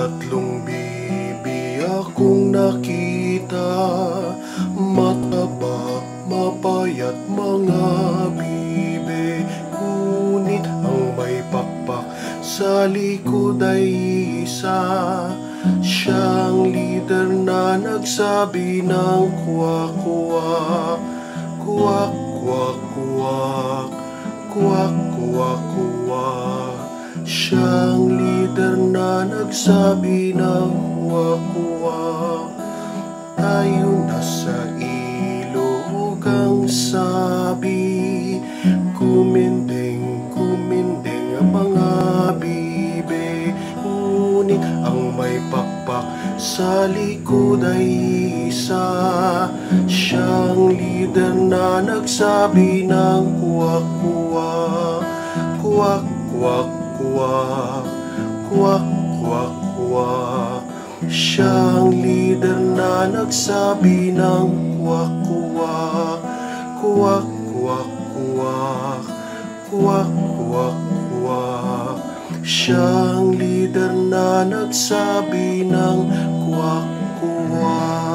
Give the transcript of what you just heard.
Tatlong bibi akong nakita, mataba, mapayat mga bibi. Ngunit ang may pakpak sa likod ay isa, siyang leader na nagsabi ng kuwak-kuwak, kuwak-kuwak-kuwak, kuwak-kuwak-kuwak. Siyang leader na nagsabi ng kuwak-kuwak. Tayo na sa ilog ang sabi, kuminding-kuminding ang mga bibe. Ngunit ang may pakpak sa likod ay isa, siyang leader na nagsabi ng kuwak-kuwak, kuwak-kuwak-kuwak, kuwak-kuwak-kuwak. Siyang leader na nagsabi ng kuwak-kuwak, kuwak-kuwak-kuwak, kuwak-kuwak-kuwak. Siyang leader na nagsabi ng kuwak-kuwak.